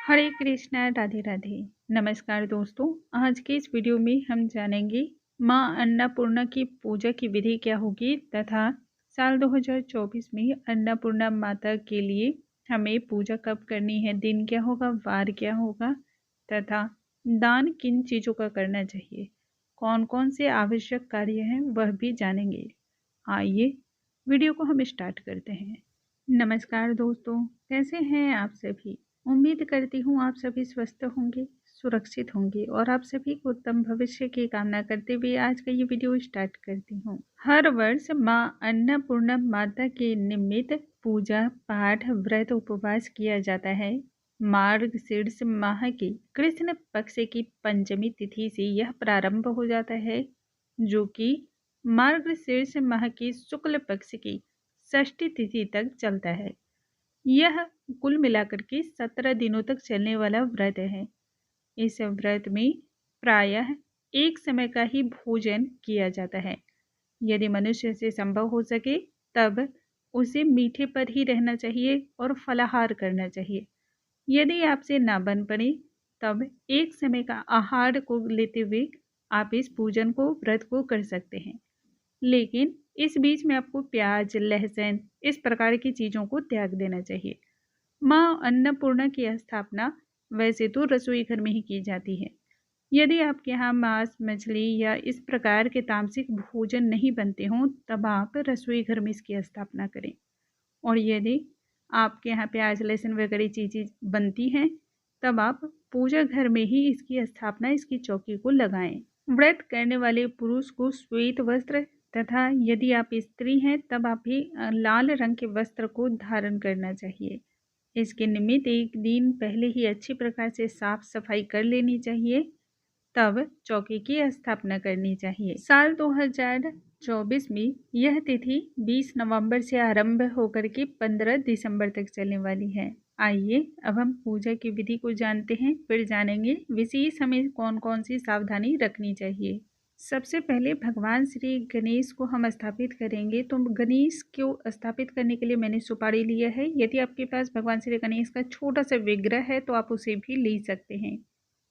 हरे कृष्णा, राधे राधे। नमस्कार दोस्तों, आज के इस वीडियो में हम जानेंगे माँ अन्नपूर्णा की पूजा की विधि क्या होगी तथा साल 2024 में अन्नपूर्णा माता के लिए हमें पूजा कब करनी है, दिन क्या होगा, वार क्या होगा तथा दान किन चीज़ों का करना चाहिए, कौन कौन से आवश्यक कार्य हैं वह भी जानेंगे। आइए वीडियो को हम स्टार्ट करते हैं। नमस्कार दोस्तों, कैसे हैं आप सभी। उम्मीद करती हूँ आप सभी स्वस्थ होंगे, सुरक्षित होंगे और आप सभी को उत्तम भविष्य की कामना करते हुए आज का ये वीडियो स्टार्ट करती हूँ। हर वर्ष माँ अन्नपूर्णा माता के निमित्त पूजा पाठ व्रत उपवास किया जाता है। मार्गशीर्ष माह की कृष्ण पक्ष की पंचमी तिथि से यह प्रारंभ हो जाता है, जो कि मार्गशीर्ष माह की शुक्ल पक्ष की षष्ठी तिथि तक चलता है। यह कुल मिलाकर के 17 दिनों तक चलने वाला व्रत है। इस व्रत में प्रायः एक समय का ही भोजन किया जाता है। यदि मनुष्य से संभव हो सके तब उसे मीठे पर ही रहना चाहिए और फलाहार करना चाहिए। यदि आपसे ना बन पड़े तब एक समय का आहार को लेते हुए आप इस पूजन को व्रत को कर सकते हैं। लेकिन इस बीच में आपको प्याज, लहसुन इस प्रकार की चीज़ों को त्याग देना चाहिए। माँ अन्नपूर्णा की स्थापना वैसे तो रसोई घर में ही की जाती है। यदि आपके यहाँ मांस, मछली या इस प्रकार के तामसिक भोजन नहीं बनते हों तब आप रसोई घर में इसकी स्थापना करें। और यदि आपके यहाँ प्याज, लहसुन वगैरह चीज़ें बनती हैं तब आप पूजा घर में ही इसकी स्थापना, इसकी चौकी को लगाएं। व्रत करने वाले पुरुष को श्वेत वस्त्र तथा यदि आप स्त्री हैं तब आप भी लाल रंग के वस्त्र को धारण करना चाहिए। इसके निमित्त एक दिन पहले ही अच्छी प्रकार से साफ सफाई कर लेनी चाहिए, तब चौकी की स्थापना करनी चाहिए। साल 2024 में यह तिथि 20 नवंबर से आरंभ होकर के 15 दिसंबर तक चलने वाली है। आइए अब हम पूजा की विधि को जानते हैं, फिर जानेंगे विशेष हमें कौन कौन सी सावधानी रखनी चाहिए। सबसे पहले भगवान श्री गणेश को हम स्थापित करेंगे, तो गणेश को स्थापित करने के लिए मैंने सुपारी लिया है। यदि आपके पास भगवान श्री गणेश का छोटा सा विग्रह है तो आप उसे भी ले सकते हैं।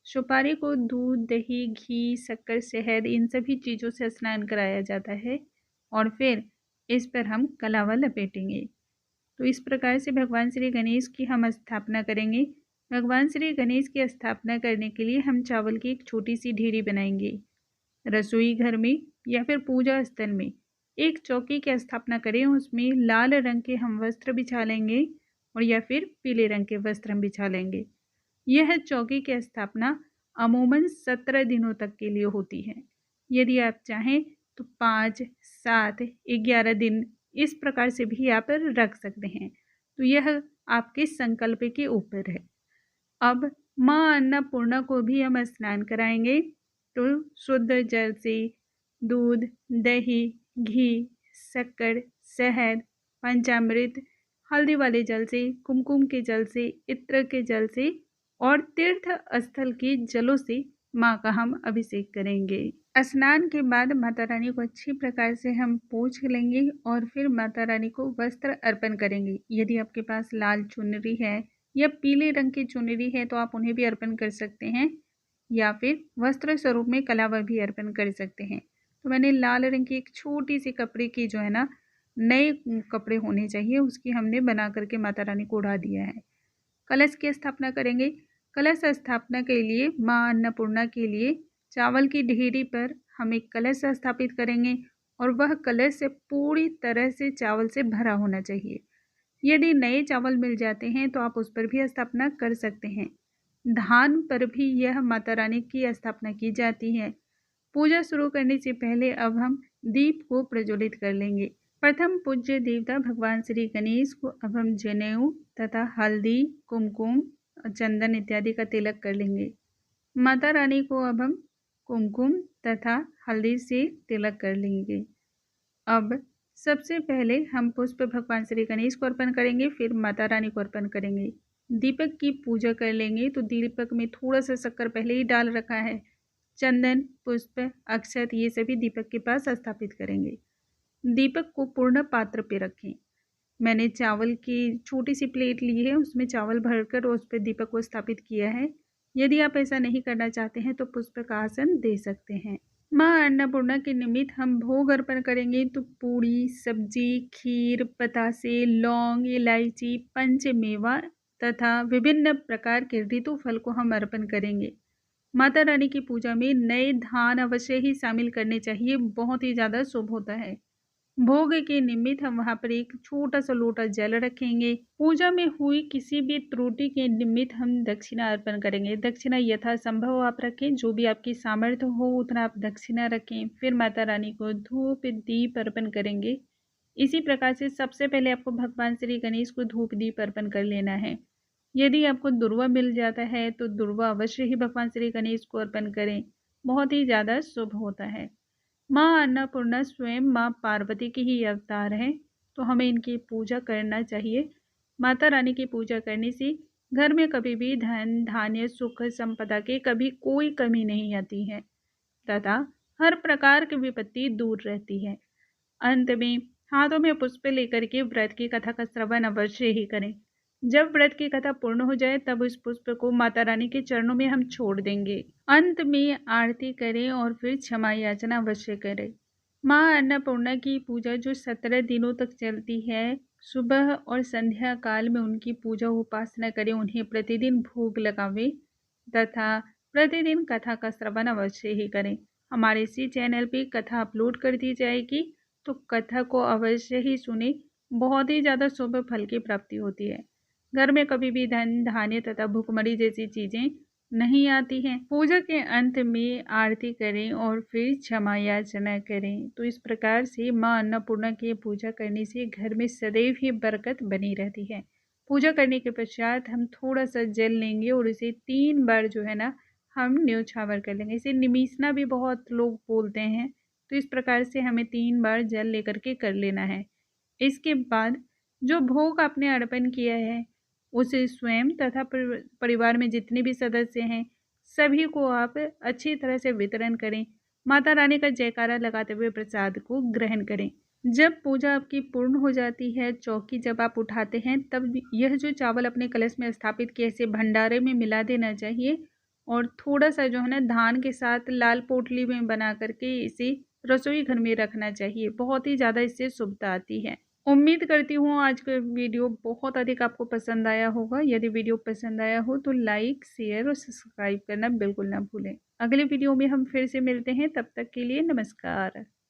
सुपारी को दूध, दही, घी, शक्कर, शहद इन सभी चीज़ों से स्नान कराया जाता है और फिर इस पर हम कलावा लपेटेंगे। तो इस प्रकार से भगवान श्री गणेश की हम स्थापना करेंगे। भगवान श्री गणेश की स्थापना करने के लिए हम चावल की एक छोटी सी ढेरी बनाएंगे। रसोई घर में या फिर पूजा स्थल में एक चौकी की स्थापना करें, उसमें लाल रंग के हम वस्त्र बिछा लेंगे और या फिर पीले रंग के वस्त्र हम बिछा लेंगे। यह चौकी की स्थापना अमूमन 17 दिनों तक के लिए होती है। यदि आप चाहें तो 5, 7, 11 दिन इस प्रकार से भी आप रख सकते हैं, तो यह आपके संकल्प के ऊपर है। अब माँ अन्नपूर्णा को भी हम स्नान कराएंगे, तो शुद्ध जल से दूध, दही, घी, शक्कर, शहद, पंचामृत, हल्दी वाले जल से, कुमकुम के जल से, इत्र के जल से और तीर्थ स्थल के जलों से माँ का हम अभिषेक करेंगे। स्नान के बाद माता रानी को अच्छी प्रकार से हम पोंछ लेंगे और फिर माता रानी को वस्त्र अर्पण करेंगे। यदि आपके पास लाल चुनरी है या पीले रंग की चुनरी है तो आप उन्हें भी अर्पण कर सकते हैं या फिर वस्त्र स्वरूप में कलावा भी अर्पण कर सकते हैं। तो मैंने लाल रंग की एक छोटी सी कपड़े की जो है ना, नए कपड़े होने चाहिए, उसकी हमने बना करके माता रानी को उड़ा दिया है। कलश की स्थापना करेंगे। कलश स्थापना के लिए माँ अन्नपूर्णा के लिए चावल की ढेरी पर हम एक कलश स्थापित करेंगे और वह कलश से पूरी तरह से चावल से भरा होना चाहिए। यदि नए चावल मिल जाते हैं तो आप उस पर भी स्थापना कर सकते हैं। धान पर भी यह माता रानी की स्थापना की जाती है। पूजा शुरू करने से पहले अब हम दीप को प्रज्वलित कर लेंगे। प्रथम पूज्य देवता भगवान श्री गणेश को अब हम जनेऊ तथा हल्दी, कुमकुम, चंदन इत्यादि का तिलक कर लेंगे। माता रानी को अब हम कुमकुम तथा हल्दी से तिलक कर लेंगे। अब सबसे पहले हम पुष्प भगवान श्री गणेश को अर्पण करेंगे, फिर माता रानी को अर्पण करेंगे। दीपक की पूजा कर लेंगे, तो दीपक में थोड़ा सा शक्कर पहले ही डाल रखा है। चंदन, पुष्प, अक्षत ये सभी दीपक के पास स्थापित करेंगे। दीपक को पूर्ण पात्र पे रखें। मैंने चावल की छोटी सी प्लेट ली है, उसमें चावल भरकर उस पर दीपक को स्थापित किया है। यदि आप ऐसा नहीं करना चाहते हैं तो पुष्प का आसन दे सकते हैं। माँ अन्नपूर्णा के निमित्त हम भोग अर्पण करेंगे तो पूड़ी, सब्जी, खीर, बतासे, लौंग, इलायची, पंचमेवा तथा विभिन्न प्रकार के ऋतु फल को हम अर्पण करेंगे। माता रानी की पूजा में नए धान अवश्य ही शामिल करने चाहिए, बहुत ही ज़्यादा शुभ होता है। भोग के निमित्त हम वहाँ पर एक छोटा सा लोटा जल रखेंगे। पूजा में हुई किसी भी त्रुटि के निमित्त हम दक्षिणा अर्पण करेंगे। दक्षिणा यथासंभव आप रखें, जो भी आपकी सामर्थ्य हो उतना आप दक्षिणा रखें। फिर माता रानी को धूप दीप अर्पण करेंगे। इसी प्रकार से सबसे पहले आपको भगवान श्री गणेश को धूप दीप अर्पण कर लेना है। यदि आपको दुर्वा मिल जाता है तो दुर्वा अवश्य ही भगवान श्री गणेश को अर्पण करें, बहुत ही ज़्यादा शुभ होता है। माँ अन्नपूर्णा स्वयं माँ पार्वती की ही अवतार है, तो हमें इनकी पूजा करना चाहिए। माता रानी की पूजा करने से घर में कभी भी धन धान्य सुख संपदा के कभी कोई कमी नहीं आती है तथा हर प्रकार की विपत्ति दूर रहती है। अंत में हाथों में पुष्प लेकर के व्रत की कथा का श्रवण अवश्य ही करें। जब व्रत की कथा पूर्ण हो जाए तब उस पुष्प को माता रानी के चरणों में हम छोड़ देंगे। अंत में आरती करें और फिर क्षमा याचना अवश्य करें। माँ अन्नपूर्णा की पूजा जो 17 दिनों तक चलती है, सुबह और संध्या काल में उनकी पूजा उपासना करें, उन्हें प्रतिदिन भोग लगावें तथा प्रतिदिन कथा का श्रवण अवश्य ही करें। हमारे इसी चैनल पे कथा अपलोड कर दी जाएगी, तो कथा को अवश्य ही सुने, बहुत ही ज़्यादा शुभ फल की प्राप्ति होती है। घर में कभी भी धन धान्य तथा भुखमरी जैसी चीज़ें नहीं आती हैं। पूजा के अंत में आरती करें और फिर क्षमा याचना करें। तो इस प्रकार से माँ अन्नपूर्णा की पूजा करने से घर में सदैव ही बरकत बनी रहती है। पूजा करने के पश्चात हम थोड़ा सा जल लेंगे और इसे 3 बार जो है ना हम न्योछावर कर लेंगे। इसे निमीसना भी बहुत लोग बोलते हैं, तो इस प्रकार से हमें 3 बार जल लेकर के कर लेना है। इसके बाद जो भोग आपने अर्पण किया है उसे स्वयं तथा परिवार में जितने भी सदस्य हैं सभी को आप अच्छी तरह से वितरण करें। माता रानी का जयकारा लगाते हुए प्रसाद को ग्रहण करें। जब पूजा आपकी पूर्ण हो जाती है, चौकी जब आप उठाते हैं, तब यह जो चावल अपने कलश में स्थापित किए इसे भंडारे में मिला देना चाहिए और थोड़ा सा जो है ना धान के साथ लाल पोटली में बना करके इसे रसोई घर में रखना चाहिए। बहुत ही ज़्यादा इससे शुभता आती है। उम्मीद करती हूँ आज का वीडियो बहुत अधिक आपको पसंद आया होगा। यदि वीडियो पसंद आया हो तो लाइक, शेयर और सब्सक्राइब करना बिल्कुल ना भूलें। अगले वीडियो में हम फिर से मिलते हैं, तब तक के लिए नमस्कार।